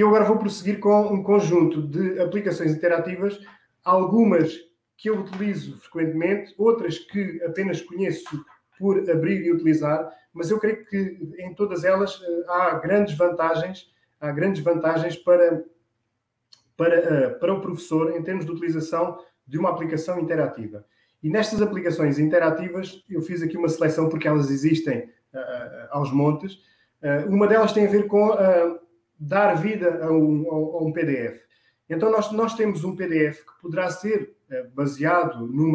E eu agora vou prosseguir com um conjunto de aplicações interativas, algumas que eu utilizo frequentemente, outras que apenas conheço por abrir e utilizar, mas eu creio que em todas elas há grandes vantagens para o professor em termos de utilização de uma aplicação interativa. E nestas aplicações interativas, eu fiz aqui uma seleção porque elas existem aos montes. Uma delas tem a ver com dar vida a um PDF. Então, nós temos um PDF que poderá ser baseado num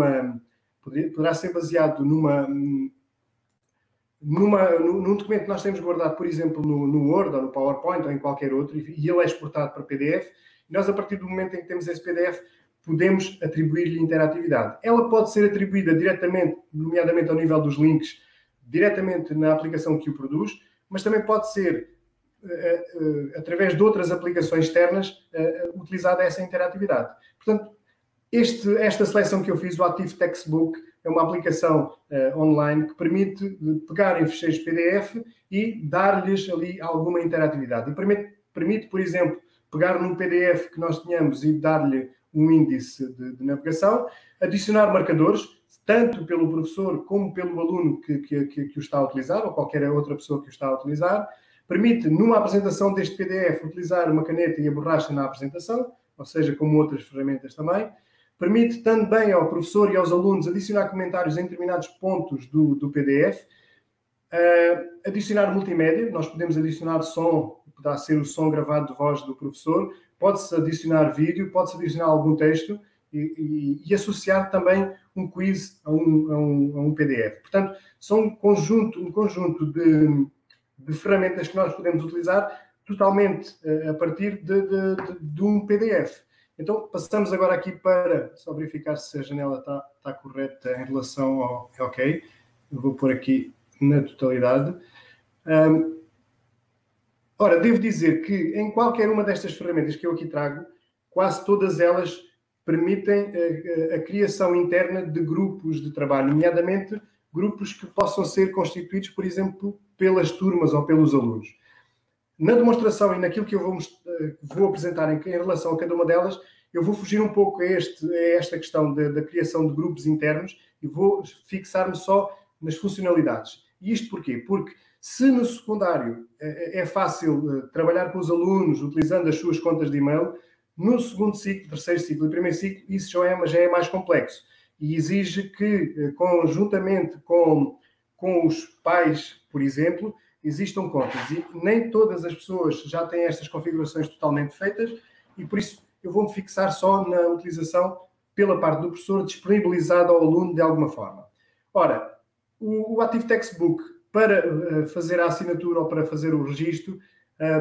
documento que nós temos guardado, por exemplo, no Word ou no PowerPoint ou em qualquer outro, e ele é exportado para PDF. E nós, a partir do momento em que temos esse PDF, podemos atribuir-lhe interatividade. Ela pode ser atribuída diretamente, nomeadamente ao nível dos links, diretamente na aplicação que o produz, mas também pode ser, através de outras aplicações externas, utilizada essa interatividade. Portanto, esta seleção que eu fiz, o Active Textbook, é uma aplicação online que permite pegar em ficheiros PDF e dar-lhes ali alguma interatividade. E permite, por exemplo, pegar num PDF que nós tenhamos e dar-lhe um índice de navegação, adicionar marcadores, tanto pelo professor como pelo aluno que o está a utilizar, ou qualquer outra pessoa que o está a utilizar. Permite, numa apresentação deste PDF, utilizar uma caneta e a borracha na apresentação, ou seja, como outras ferramentas também. Permite também ao professor e aos alunos adicionar comentários em determinados pontos do PDF. Adicionar multimédia, nós podemos adicionar som, poderá ser o som gravado de voz do professor, pode-se adicionar vídeo, pode-se adicionar algum texto e associar também um quiz a um PDF. Portanto, são um conjunto de ferramentas que nós podemos utilizar totalmente a partir de um PDF. Então, passamos agora aqui para só verificar se a janela está correta em relação ao... Ok, eu vou pôr aqui na totalidade. Ora, devo dizer que em qualquer uma destas ferramentas que eu aqui trago, quase todas elas permitem a criação interna de grupos de trabalho, nomeadamente grupos que possam ser constituídos, por exemplo, pelas turmas ou pelos alunos. Na demonstração e naquilo que eu vou apresentar em relação a cada uma delas, eu vou fugir um pouco a esta questão da criação de grupos internos e vou fixar-me só nas funcionalidades. E isto porquê? Porque se no secundário é fácil trabalhar com os alunos utilizando as suas contas de e-mail, no segundo ciclo, terceiro ciclo e primeiro ciclo, isso já é mais complexo. E exige que, conjuntamente com os pais, por exemplo, existam contas. E nem todas as pessoas já têm estas configurações totalmente feitas e, por isso, eu vou-me fixar só na utilização pela parte do professor disponibilizada ao aluno de alguma forma. Ora, o Active Textbook, para fazer a assinatura ou para fazer o registro,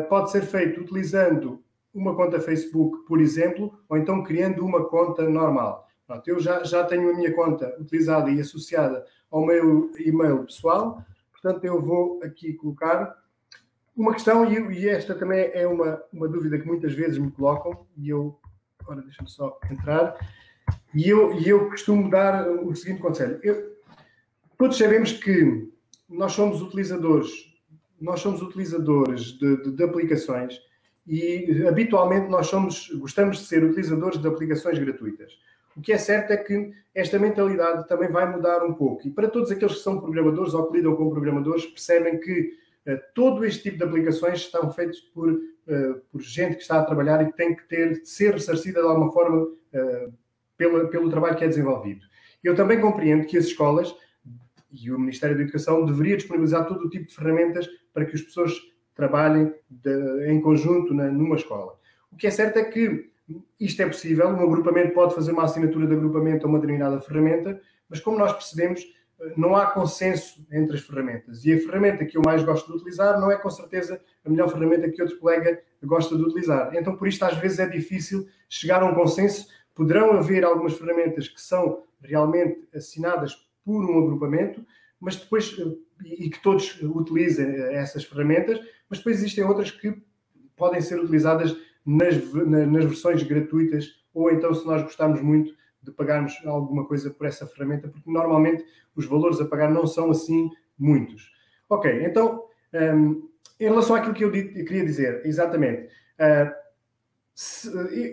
pode ser feito utilizando uma conta Facebook, por exemplo, ou então criando uma conta normal. Pronto, eu já tenho a minha conta utilizada e associada ao meu e-mail pessoal, portanto eu vou aqui colocar uma questão, e esta também é uma dúvida que muitas vezes me colocam, e eu, agora deixa-me só entrar, e eu costumo dar o seguinte conselho. Todos sabemos que nós somos utilizadores de aplicações e habitualmente gostamos de ser utilizadores de aplicações gratuitas. O que é certo é que esta mentalidade também vai mudar um pouco. E para todos aqueles que são programadores ou que lidam com programadores, percebem que todo este tipo de aplicações estão feitos por gente que está a trabalhar e que tem que ser ressarcida de alguma forma pelo trabalho que é desenvolvido. Eu também compreendo que as escolas e o Ministério da Educação deveria disponibilizar todo o tipo de ferramentas para que as pessoas trabalhem em conjunto numa escola. O que é certo é que isto é possível, um agrupamento pode fazer uma assinatura de agrupamento a uma determinada ferramenta, mas como nós percebemos, não há consenso entre as ferramentas. E a ferramenta que eu mais gosto de utilizar não é, com certeza, a melhor ferramenta que outro colega gosta de utilizar. Então, por isto, às vezes é difícil chegar a um consenso. Poderão haver algumas ferramentas que são realmente assinadas por um agrupamento, mas depois, e que todos utilizem essas ferramentas, mas depois existem outras que podem ser utilizadas nas versões gratuitas, ou então, se nós gostarmos muito, de pagarmos alguma coisa por essa ferramenta, porque normalmente os valores a pagar não são assim muitos. Ok, então, em relação àquilo que eu queria dizer, exatamente,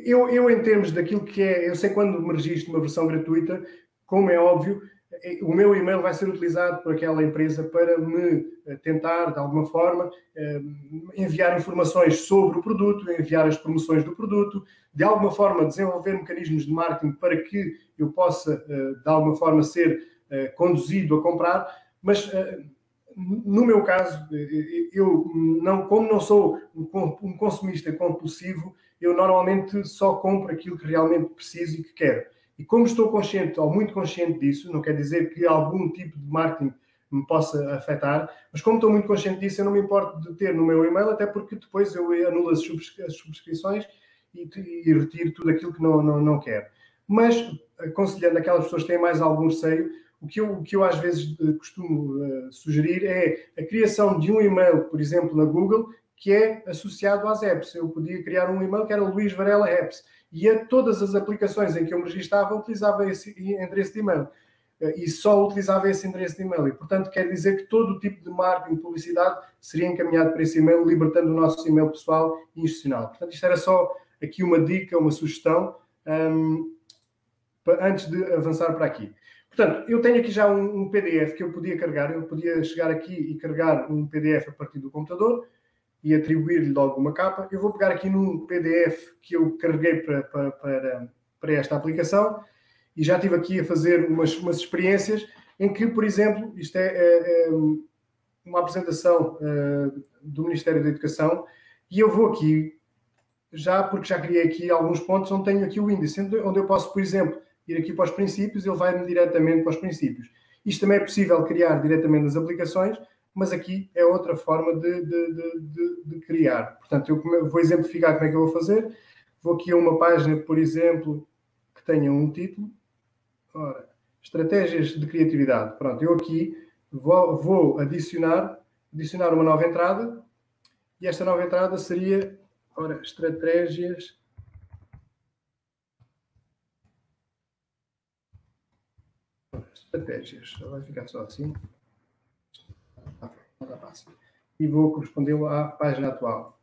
Eu, em termos daquilo que é, eu sei quando me registro uma versão gratuita, como é óbvio, o meu e-mail vai ser utilizado por aquela empresa para me tentar, de alguma forma, enviar informações sobre o produto, enviar as promoções do produto, de alguma forma desenvolver mecanismos de marketing para que eu possa, de alguma forma, ser conduzido a comprar, mas no meu caso, eu não, como não sou um consumista compulsivo, eu normalmente só compro aquilo que realmente preciso e que quero. E como estou consciente, ou muito consciente disso, não quer dizer que algum tipo de marketing me possa afetar, mas como estou muito consciente disso, eu não me importo de ter no meu e-mail, até porque depois eu anulo as subscrições e retiro tudo aquilo que não quero. Mas, aconselhando aquelas pessoas que têm mais algum receio, o que eu às vezes costumo sugerir é a criação de um e-mail, por exemplo, na Google, que é associado às apps. Eu podia criar um e-mail que era Luís Varela Apps. E a todas as aplicações em que eu me registava, utilizava esse endereço de e-mail. E só utilizava esse endereço de e-mail. E, portanto, quer dizer que todo o tipo de marketing, publicidade, seria encaminhado para esse e-mail, libertando o nosso e-mail pessoal e institucional. Portanto, isto era só aqui uma dica, uma sugestão, antes de avançar para aqui. Portanto, eu tenho aqui já um PDF que eu podia carregar. Eu podia chegar aqui e carregar um PDF a partir do computador e atribuir-lhe logo uma capa. Eu vou pegar aqui num PDF que eu carreguei para esta aplicação e já estive aqui a fazer umas experiências em que, por exemplo, isto é uma apresentação do Ministério da Educação e eu vou aqui, porque já criei aqui alguns pontos onde tenho aqui o índice, onde eu posso, por exemplo, ir aqui para os princípios, ele vai-me diretamente para os princípios. Isto também é possível criar diretamente nas aplicações, mas aqui é outra forma de criar. Portanto, eu vou exemplificar como é que eu vou fazer. Vou aqui a uma página, por exemplo, que tenha um título. Ora, estratégias de criatividade. Pronto, eu aqui vou adicionar uma nova entrada. E esta nova entrada seria, estratégias... Estratégias. Vai ficar só assim. Não está fácil. E vou correspondê-lo à página atual.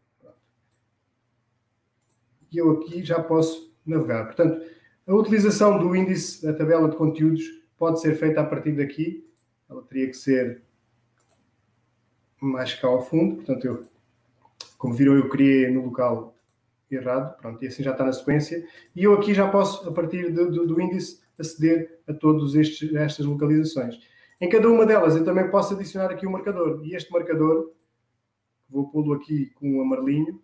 E eu aqui já posso navegar. Portanto, a utilização do índice da tabela de conteúdos pode ser feita a partir daqui. Ela teria que ser mais cá ao fundo. Portanto, como viram, eu criei no local errado. Pronto, e assim já está na sequência. E eu aqui já posso, a partir do índice, aceder a todas estas localizações. Em cada uma delas eu também posso adicionar aqui um marcador. E este marcador, vou pô-lo aqui com um amarelinho,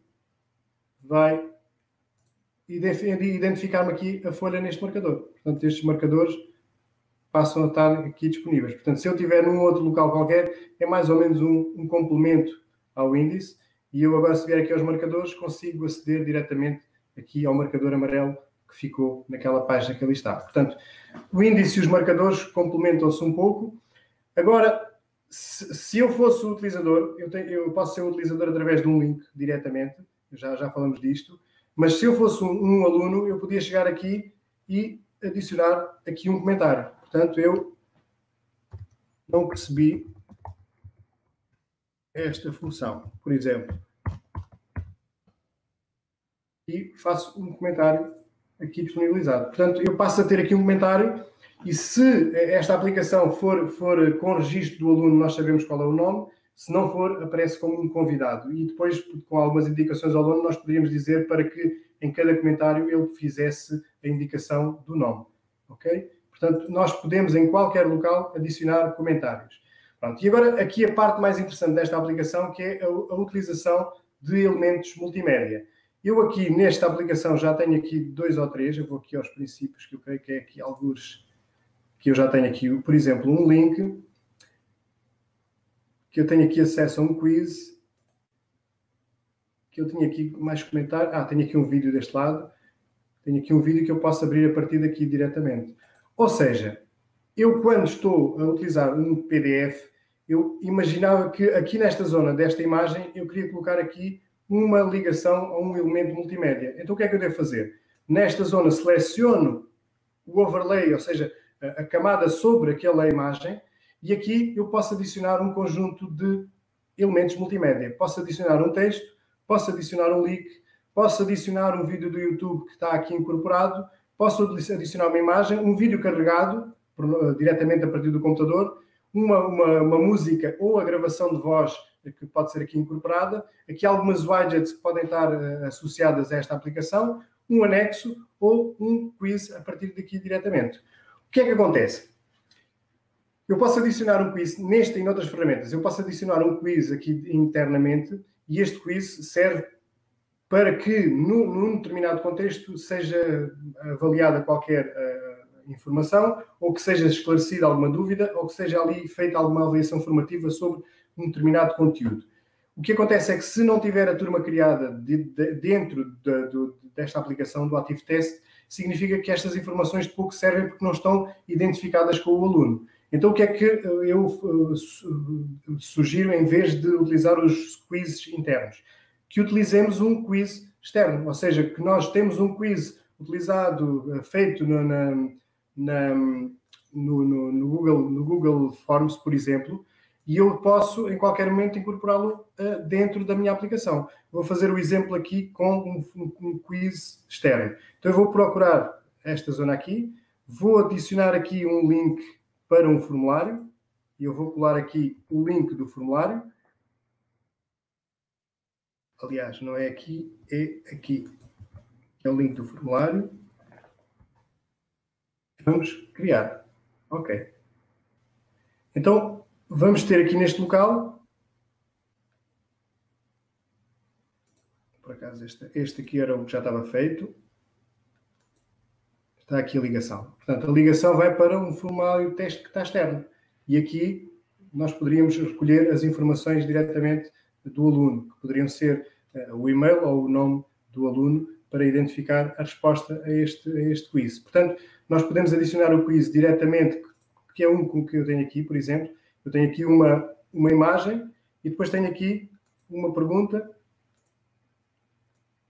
vai identificar-me aqui a folha neste marcador. Portanto, estes marcadores passam a estar aqui disponíveis. Portanto, se eu estiver num outro local qualquer, é mais ou menos um complemento ao índice. E eu agora, se vier aqui aos marcadores, consigo aceder diretamente aqui ao marcador amarelo que ficou naquela página que ali está. Portanto, o índice e os marcadores complementam-se um pouco. Agora, se eu fosse o utilizador, eu posso ser um utilizador através de um link diretamente, já falamos disto, mas se eu fosse um aluno, eu podia chegar aqui e adicionar aqui um comentário. Portanto, eu não percebi esta função, por exemplo. E faço um comentário aqui disponibilizado. Portanto, eu passo a ter aqui um comentário e se esta aplicação for com registro do aluno, nós sabemos qual é o nome. Se não for, aparece como um convidado. E depois, com algumas indicações ao aluno, nós poderíamos dizer para que em cada comentário ele fizesse a indicação do nome. Ok? Portanto, nós podemos em qualquer local adicionar comentários. Pronto. E agora aqui a parte mais interessante desta aplicação, que é a utilização de elementos multimédia. Eu aqui nesta aplicação já tenho aqui 2 ou 3, eu vou aqui aos princípios, que eu creio que é aqui alguns que eu já tenho aqui, por exemplo, um link, que eu tenho aqui acesso a um quiz, que eu tenho aqui mais comentários, tenho aqui um vídeo deste lado, tenho aqui um vídeo que eu posso abrir a partir daqui diretamente. Ou seja, eu quando estou a utilizar um PDF, eu imaginava que aqui nesta zona desta imagem, eu queria colocar aqui uma ligação a um elemento multimédia. Então o que é que eu devo fazer? Nesta zona seleciono o overlay, ou seja, a camada sobre aquela imagem, e aqui eu posso adicionar um conjunto de elementos multimédia. Posso adicionar um texto, posso adicionar um link, posso adicionar um vídeo do YouTube que está aqui incorporado, posso adicionar uma imagem, um vídeo carregado diretamente a partir do computador, uma música ou a gravação de voz que pode ser aqui incorporada, aqui algumas widgets que podem estar associadas a esta aplicação, um anexo ou um quiz a partir daqui diretamente. O que é que acontece? Eu posso adicionar um quiz neste e noutras ferramentas. Eu posso adicionar um quiz aqui internamente e este quiz serve para que, num determinado contexto, seja avaliada qualquer informação, ou que seja esclarecida alguma dúvida, ou que seja ali feita alguma avaliação formativa sobre um determinado conteúdo. O que acontece é que, se não tiver a turma criada dentro desta aplicação do Active Test, significa que estas informações de pouco servem porque não estão identificadas com o aluno. Então, o que é que eu sugiro em vez de utilizar os quizzes internos? Que utilizemos um quiz externo, ou seja, que nós temos um quiz utilizado, feito no Google Forms, por exemplo, e eu posso, em qualquer momento, incorporá-lo dentro da minha aplicação. Vou fazer o exemplo aqui com um quiz externo. Então, eu vou procurar esta zona aqui, vou adicionar aqui um link para um formulário, e eu vou colar aqui o link do formulário. Aliás, não é aqui, é aqui. É o link do formulário. Vamos criar. Ok. Então, vamos ter aqui neste local. Por acaso, este aqui era o que já estava feito. Está aqui a ligação. Portanto, a ligação vai para um formulário de teste que está externo. E aqui nós poderíamos recolher as informações diretamente do aluno, que poderiam ser o e-mail ou o nome do aluno, para identificar a resposta a este quiz. Portanto, nós podemos adicionar o quiz diretamente, que é um com que eu tenho aqui, por exemplo. Eu tenho aqui uma imagem e depois tenho aqui uma pergunta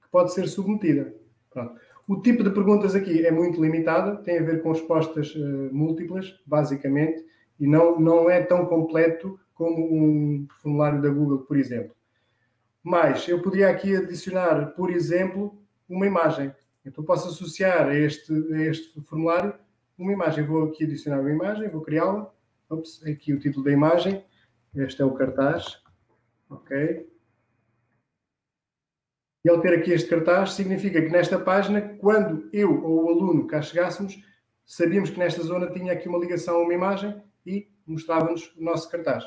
que pode ser submetida. Pronto. O tipo de perguntas aqui é muito limitado, tem a ver com respostas múltiplas, basicamente, e não é tão completo como um formulário da Google, por exemplo. Mas eu poderia aqui adicionar, por exemplo, uma imagem. Então, posso associar a este formulário uma imagem. Vou aqui adicionar uma imagem, vou criá-la. Aqui o título da imagem. Este é o cartaz. Ok. E ao ter aqui este cartaz, significa que nesta página, quando eu ou o aluno cá chegássemos, sabíamos que nesta zona tinha aqui uma ligação a uma imagem e mostrava-nos o nosso cartaz.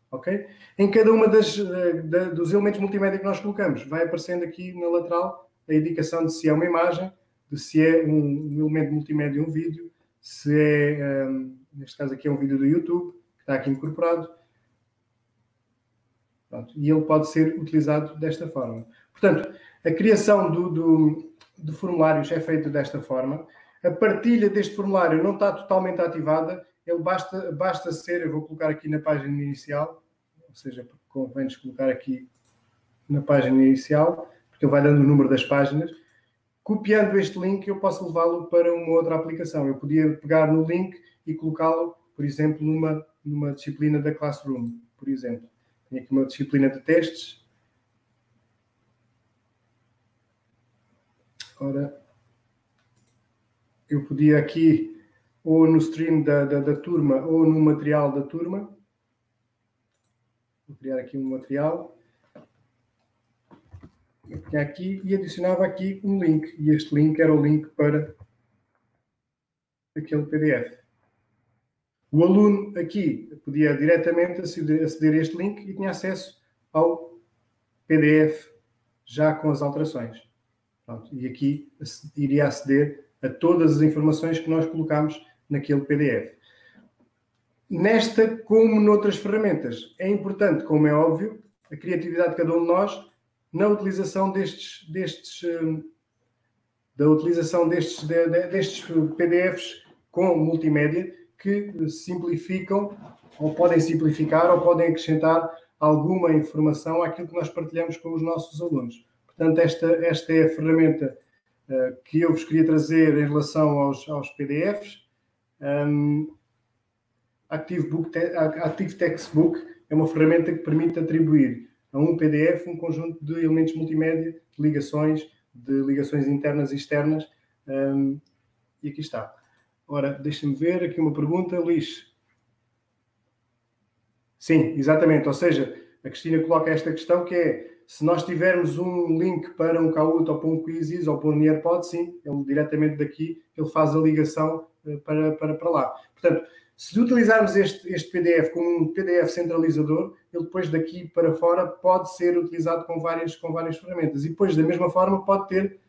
Ok? Em cada uma dos elementos multimédia que nós colocamos, vai aparecendo aqui na lateral a indicação de se é uma imagem, de se é um elemento multimédia, um vídeo, se é, neste caso aqui é um vídeo do YouTube, que está aqui incorporado. Pronto, e ele pode ser utilizado desta forma. Portanto, a criação de formulários é feita desta forma. A partilha deste formulário não está totalmente ativada. Ele basta ser, eu vou colocar aqui na página inicial, ou seja, convém-nos colocar aqui na página inicial, porque ele vai dando o número das páginas. Copiando este link, eu posso levá-lo para uma outra aplicação. Eu podia pegar no link e colocá-lo, por exemplo, numa disciplina da Classroom, por exemplo. Tenho aqui uma disciplina de testes. Ora, eu podia aqui, ou no stream da turma, ou no material da turma. Vou criar aqui um material. Eu punha aqui e adicionava aqui um link. E este link era o link para aquele PDF. O aluno aqui podia diretamente aceder a este link e tinha acesso ao PDF já com as alterações. Pronto, e aqui iria aceder a todas as informações que nós colocamos naquele PDF. Nesta, como noutras ferramentas, é importante, como é óbvio, a criatividade de cada um de nós na utilização destes PDFs com multimédia, que simplificam, ou podem simplificar, ou podem acrescentar alguma informação àquilo que nós partilhamos com os nossos alunos. Portanto, esta é a ferramenta que eu vos queria trazer em relação aos PDFs. Active Textbook é uma ferramenta que permite atribuir a um PDF um conjunto de elementos multimédia, de ligações, de ligações internas e externas. E aqui está. Ora, deixem-me ver aqui uma pergunta, Luís. Sim, exatamente. Ou seja, a Cristina coloca esta questão que é, se nós tivermos um link para um Kahoot ou para um Quizzes ou para um Nearpod, sim, ele diretamente daqui, ele faz a ligação para lá. Portanto, se utilizarmos este PDF como um PDF centralizador, ele depois daqui para fora pode ser utilizado com várias ferramentas. E depois, da mesma forma, pode ter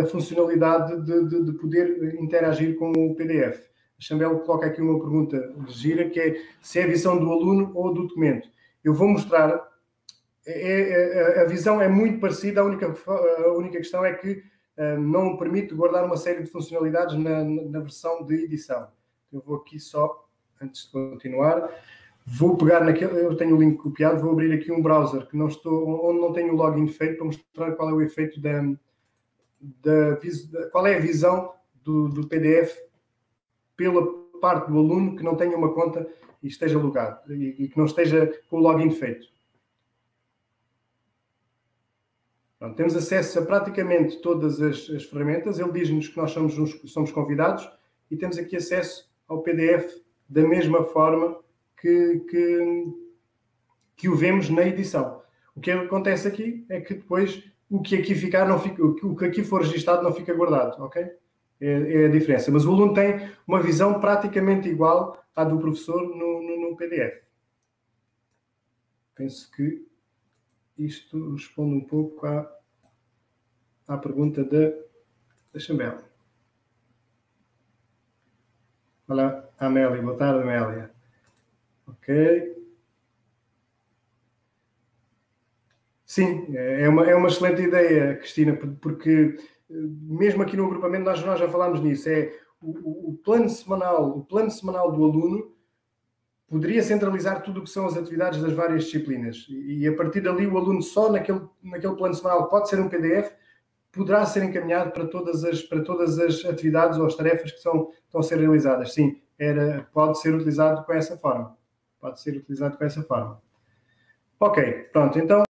a funcionalidade de poder interagir com o PDF. A Chambel coloca aqui uma pergunta gira, que é se é a visão do aluno ou do documento. Eu vou mostrar. A visão é muito parecida, a única questão é que não permite guardar uma série de funcionalidades na versão de edição. Eu vou aqui só, antes de continuar, vou pegar naquele, eu tenho o link copiado, vou abrir aqui um browser que onde não tenho o login feito, para mostrar qual é o efeito qual é a visão do PDF pela parte do aluno que não tenha uma conta e esteja logado, e que não esteja com o login feito. Pronto, temos acesso a praticamente todas as ferramentas. Ele diz-nos que nós somos convidados e temos aqui acesso ao PDF da mesma forma que o vemos na edição. O que acontece aqui é que depois o que aqui ficar não fica, o que aqui for registado não fica guardado, ok? É a diferença. Mas o aluno tem uma visão praticamente igual à do professor no PDF. Penso que isto responde um pouco à pergunta da Chambel. Olá, Amélia. Boa tarde, Amélia. Ok. Sim, é uma excelente ideia, Cristina, porque mesmo aqui no agrupamento nós já falámos nisso. É o plano semanal do aluno poderia centralizar tudo o que são as atividades das várias disciplinas. E a partir dali o aluno só naquele plano semanal pode ser um PDF, poderá ser encaminhado para todas as atividades ou as tarefas que estão a ser realizadas. Sim, pode ser utilizado com essa forma. Ok, pronto. Então,